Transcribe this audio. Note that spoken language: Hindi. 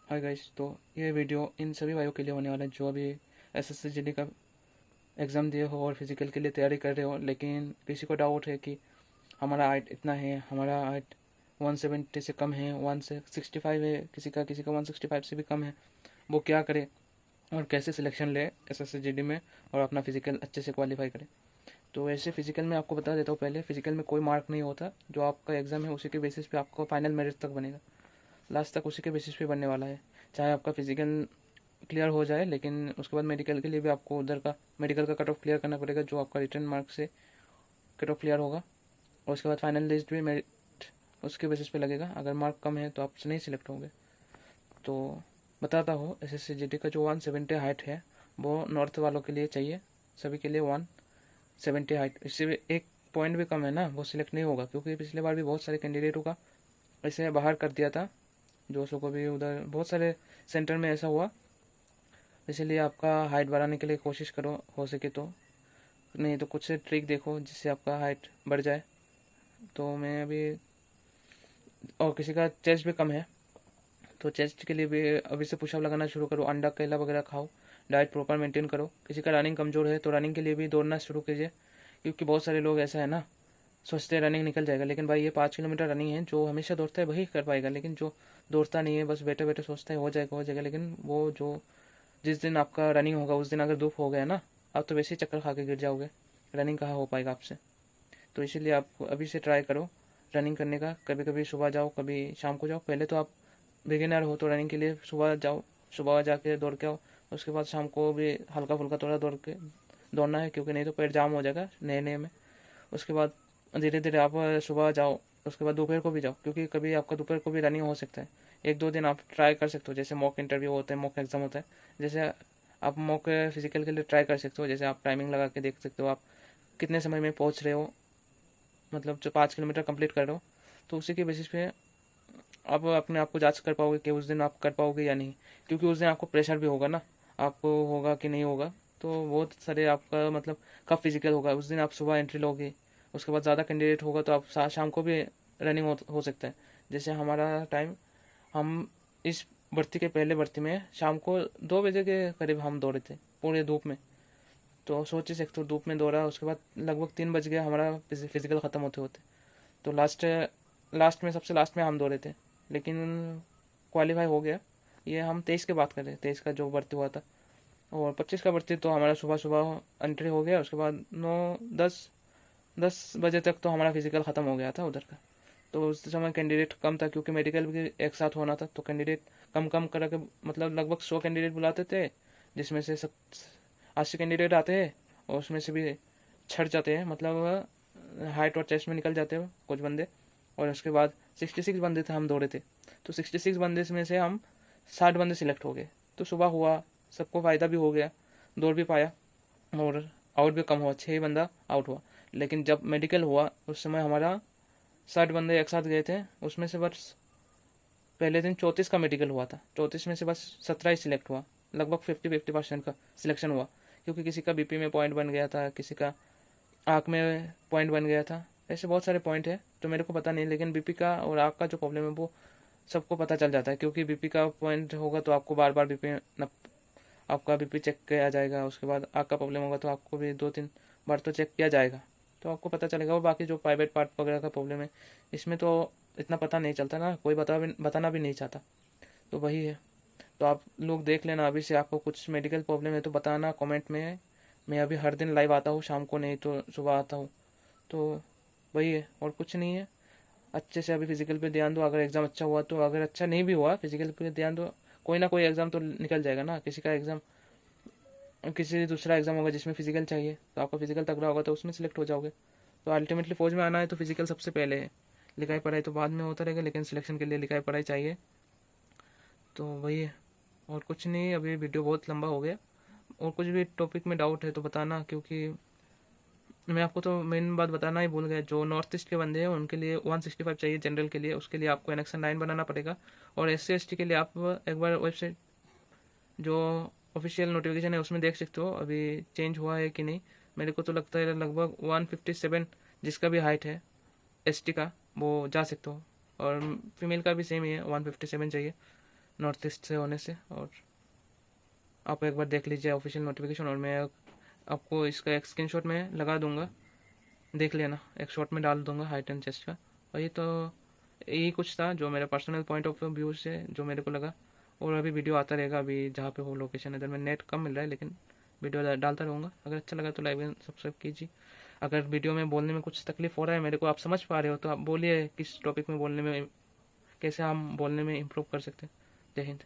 हाय गाइस, तो ये वीडियो इन सभी भाइयों के लिए होने वाला है जो अभी एसएससी जीडी का एग्ज़ाम दिए हो और फिजिकल के लिए तैयारी कर रहे हो, लेकिन किसी को डाउट है कि हमारा हाइट इतना है, हमारा हाइट 170 से कम है, 165 है, किसी का 165 से भी कम है। वो क्या करे और कैसे सिलेक्शन ले एसएससी जीडी में और अपना फिजिकल अच्छे से क्वालिफाई करे। तो ऐसे फिजिकल में आपको बता देता हूँ, पहले फिजिकल में कोई मार्क नहीं होता। जो आपका एग्ज़ाम है उसी के बेसिस पे आपको फाइनल मेरिट तक बनेगा, लास्ट तक उसी के बेसिस पे बनने वाला है। चाहे आपका फिजिकल क्लियर हो जाए, लेकिन उसके बाद मेडिकल के लिए भी आपको उधर का मेडिकल का कट ऑफ क्लियर करना पड़ेगा, जो आपका रिटर्न मार्क से कट ऑफ क्लियर होगा। और उसके बाद फाइनल लिस्ट भी मेरिट उसके बेसिस पे लगेगा। अगर मार्क कम है तो आप नहीं सिलेक्ट होंगे। तो बताता हूँ, एसएससी जीडी का जो 170 हाइट है वो नॉर्थ वालों के लिए चाहिए, सभी के लिए 170 हाइट। इससे भी एक पॉइंट भी कम है ना, वो सिलेक्ट नहीं होगा, क्योंकि पिछले बार भी बहुत सारे कैंडिडेटों का ऐसे बाहर कर दिया था। जो को भी उधर बहुत सारे सेंटर में ऐसा हुआ। इसीलिए आपका हाइट बढ़ाने के लिए कोशिश करो हो सके तो, नहीं तो कुछ से ट्रिक देखो जिससे आपका हाइट बढ़ जाए। तो मैं अभी, और किसी का चेस्ट भी कम है तो चेस्ट के लिए भी अभी से पुशअप लगाना शुरू करो, अंडा केला वगैरह खाओ, डाइट प्रॉपर मेंटेन करो। किसी का रनिंग कमज़ोर है तो रनिंग के लिए भी दौड़ना शुरू कीजिए, क्योंकि बहुत सारे लोग ऐसा है ना, सोचते हैं रनिंग निकल जाएगा, लेकिन भाई ये 5 किलोमीटर रनिंग है। जो हमेशा दौड़ता है वही कर पाएगा, लेकिन जो दौड़ता नहीं है बस बैठे बैठे सोचता है हो जाएगा, लेकिन वो जो जिस दिन आपका रनिंग होगा उस दिन अगर धूप हो गया ना, आप तो वैसे ही चक्कर खा के गिर जाओगे। रनिंग कहाँ हो पाएगा आपसे। तो इसीलिए आप अभी से ट्राई करो रनिंग करने का। कभी कभी सुबह जाओ, कभी शाम को जाओ। पहले तो आप बिगिनर हो तो रनिंग के लिए सुबह जाओ, सुबह जाके दौड़ के आओ। उसके बाद शाम को भी हल्का फुल्का थोड़ा दौड़ना है, क्योंकि नहीं तो पेट जाम हो जाएगा नए नए में। उसके बाद धीरे धीरे आप सुबह जाओ, उसके बाद दोपहर को भी जाओ, क्योंकि कभी आपका दोपहर को भी रनिंग हो सकता है। एक दो दिन आप ट्राई कर सकते हो, जैसे मॉक इंटरव्यू होते हैं, मॉक एग्जाम होता है। जैसे आप मॉक फिजिकल के लिए ट्राई कर सकते हो, जैसे आप टाइमिंग लगा के देख सकते हो आप कितने समय में पहुंच रहे हो, मतलब जो 5 किलोमीटर कंप्लीट कर रहे हो। तो उसी के बेसिस पे आप अपने आप को जांच कर पाओगे कि उस दिन आप कर पाओगे या नहीं, क्योंकि उस दिन आपको प्रेशर भी होगा ना, आपको होगा कि नहीं होगा। तो बहुत सारे आपका मतलब कब फिजिकल होगा उस दिन आप सुबह एंट्री लोगे, उसके बाद ज़्यादा कैंडिडेट होगा तो आप शाम को भी रनिंग हो सकता है। जैसे हमारा टाइम, हम इस भर्ती के पहले भर्ती में शाम को 2 बजे के करीब हम दौड़े थे पूरे धूप में। तो सोच ही सकते हो, धूप में दौड़ा, उसके बाद लगभग 3 बज गया हमारा फिजिकल ख़त्म होते होते। तो लास्ट में सबसे लास्ट में हम दौड़े थे, लेकिन क्वालिफाई हो गया। ये हम 23 के बात कर रहे हैं, 23 का जो भर्ती हुआ था। और 25 का भर्ती तो हमारा सुबह सुबह एंट्री हो गया, उसके बाद 9 10 10 बजे तक तो हमारा फिजिकल ख़त्म हो गया था उधर का। तो उस समय कैंडिडेट कम था, क्योंकि मेडिकल भी एक साथ होना था, तो कैंडिडेट कम कम करके मतलब लगभग 100 कैंडिडेट बुलाते थे, जिसमें से 80 कैंडिडेट आते हैं और उसमें से भी छट जाते हैं, मतलब हाइट और चेस्ट में निकल जाते हैं कुछ बंदे। और उसके बाद 66 बंदे थे हम दौड़े थे, तो 66 बंदे में से हम 60 बंदे सिलेक्ट हो गए। तो सुबह हुआ, सबको फ़ायदा भी हो गया, दौड़ भी पाया, और आउट भी कम हुआ, 6 बंदा आउट हुआ। लेकिन जब मेडिकल हुआ उस समय हमारा 60 बंदे एक साथ गए थे, उसमें से बस पहले दिन 34 का मेडिकल हुआ था, 34 में से बस 17 ही सिलेक्ट हुआ। लगभग 50% का सिलेक्शन हुआ, क्योंकि किसी का बीपी में पॉइंट बन गया था, किसी का आँख में पॉइंट बन गया था। ऐसे बहुत सारे पॉइंट है तो मेरे को पता नहीं, लेकिन बीपी का और आँख का जो प्रॉब्लम है वो सबको पता चल जाता है, क्योंकि बीपी का पॉइंट होगा तो आपको बार बार बीपी आपका बीपी चेक किया जाएगा। उसके बाद आँख का प्रॉब्लम होगा तो आपको भी 2 3 बार तो चेक किया जाएगा, तो आपको पता चलेगा। और बाकी जो प्राइवेट पार्ट वगैरह का प्रॉब्लम है, इसमें तो इतना पता नहीं चलता ना, कोई बताना भी नहीं चाहता। तो वही है। तो आप लोग देख लेना, अभी से आपको कुछ मेडिकल प्रॉब्लम है तो बताना कमेंट में। मैं अभी हर दिन लाइव आता हूँ शाम को, नहीं तो सुबह आता हूँ। तो वही है, और कुछ नहीं है। अच्छे से अभी फिजिकल पे ध्यान दो, अगर एग्ज़ाम अच्छा हुआ तो, अगर अच्छा नहीं भी हुआ फिजिकल पे ध्यान दो, कोई ना कोई एग्ज़ाम तो निकल जाएगा ना। किसी का एग्ज़ाम, किसी दूसरा एग्ज़ाम होगा जिसमें फिजिकल चाहिए, तो आपका फिजिकल तगड़ा होगा तो उसमें सिलेक्ट हो जाओगे। तो अल्टीमेटली फौज में आना है तो फिजिकल सबसे पहले है, लिखाई पढ़ाई तो बाद में होता रहेगा, लेकिन सिलेक्शन के लिए लिखाई पढ़ाई चाहिए। तो वही है, और कुछ नहीं। अभी वीडियो बहुत लंबा हो गया, और कुछ भी टॉपिक में डाउट है तो बताना, क्योंकि मैं आपको तो मेन बात बताना ही भूल गया। जो नॉर्थ ईस्ट के बंदे हैं उनके लिए 165 चाहिए जनरल के लिए, उसके लिए आपको एनेक्शन 9 बनाना पड़ेगा। और SC ST के लिए आप एक बार वेबसाइट जो ऑफिशियल नोटिफिकेशन है उसमें देख सकते हो अभी चेंज हुआ है कि नहीं। मेरे को तो लगता है लगभग 157 जिसका भी हाइट है ST का वो जा सकते हो, और फीमेल का भी सेम ही है, 157 चाहिए। नॉर्थ ईस्ट से होने से। और आप एक बार देख लीजिए ऑफिशियल नोटिफिकेशन, और मैं आपको इसका एक स्क्रीनशॉट में लगा दूंगा, देख लेना, एक शॉट में डाल दूंगा हाइट एंड चेस्ट का। और ये तो यही कुछ था जो मेरा पर्सनल पॉइंट ऑफ व्यू से जो मेरे को लगा। और अभी वीडियो आता रहेगा, अभी जहाँ पे हो लोकेशन, इधर में नेट कम मिल रहा है लेकिन वीडियो डालता रहूँगा। अगर अच्छा लगा तो लाइक एंड सब्सक्राइब कीजिए। अगर वीडियो में बोलने में कुछ तकलीफ हो रहा है मेरे को, आप समझ पा रहे हो, तो आप बोलिए किस टॉपिक में बोलने में, कैसे हम बोलने में इम्प्रूव कर सकते हैं। जय हिंद।